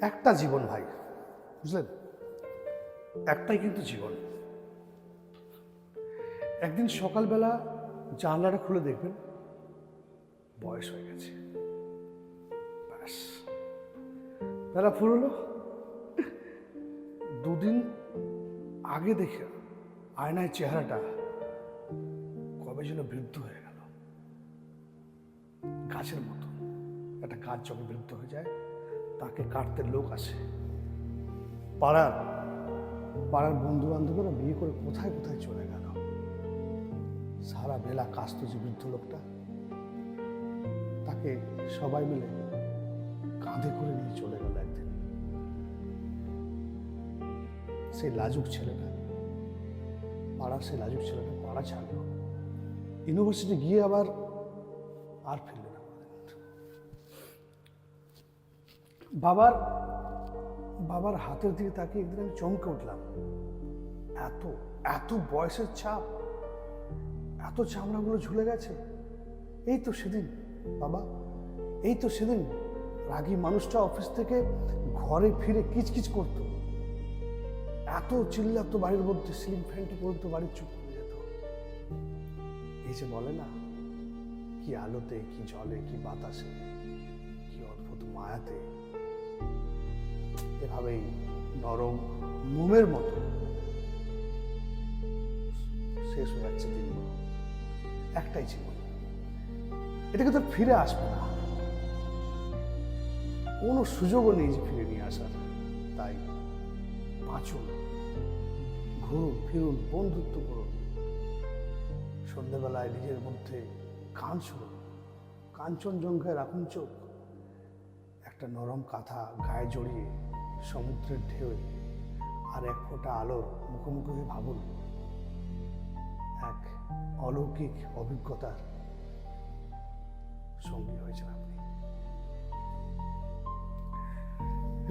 একটা জীবন ভাই, বুঝলেন? একটাই কিন্তু জীবন। একদিন সকালবেলা জানলাটা খুলে দেখবেন বয়স হয়ে গেছে, ব্যাস বেলা ফুরলো। দুদিন আগে দেখে আয়নায় চেহারাটা কবে যেন বৃদ্ধ হয়ে গেল, গাছের মতো। একটা গাছ যখন বৃদ্ধ হয়ে যায় তাকে কাটতে লোক আসে, পাড়ার বন্ধু বান্ধবরা বিয়ে করে কোথায় কোথায় চলে গেল। সারা বেলা কাশতো যে বৃদ্ধ লোকটা, তাকে সবাই মিলে কাঁধে করে নিয়ে চলে গেল একদিন। সেই লাজুক ছেলেটা পাড়া ছাড়লো, ইউনিভার্সিটি গিয়ে আবার আর ফিরল না। বাবার হাতের দিকে তাকিয়ে একদিন আমি চমকে উঠলাম। এত বয়সের ছাপ, এত চামড়াগুলো ঝুলে গেছে। এই তো সেদিন বাবা, এই তো সেদিন রাগী মানুষটা অফিস থেকে ঘরে ফিরে কিচকিচ করত, এত চিল্লাতো বাড়ির মধ্যে, সিলিং ফ্যানটা পর্যন্ত বাড়ির চুপ করে যেত। এই যে বলে না, কি আলোতে, কি জলে, কি বাতাসে, কি অদ্ভুত মায়াতে এভাবেই নরম মোমের মতো শেষ হয়ে যাচ্ছে দিনগুলো। একটাই জীবন, এটাকে তো ফিরে আসবে না, কোনো সুযোগও নেই যে ফিরে নিয়ে আসার। তাই বাঁচুন, ঘুরুন ফিরুন, বন্ধুত্ব করুন, সন্ধ্যেবেলায় নিজের মধ্যে গান শুনুন, কাঞ্চনজঙ্ঘায় রাখুন চোখ, একটা নরম কাঁথা গায়ে জড়িয়ে সমুদ্রের ঢেউ আর এক ফোঁটা আলোর মুখোমুখি হয়ে ভাবুন, এক অলৌকিক অভিজ্ঞতার সঙ্গী হয়েছেন আপনি।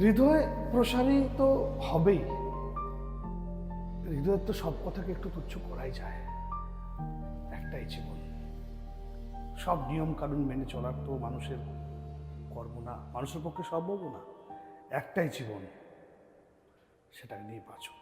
হৃদয় প্রসারী তো হবেই, হৃদয়ের তো সব কথাকে একটু তুচ্ছ করাই যায়। একটাই জীবন, সব নিয়ম কানুন মেনে চলার তো মানুষের কর্ম না, মানুষের পক্ষে সম্ভব না। একটাই জীবন, সেটা নিয়ে বাঁচুন।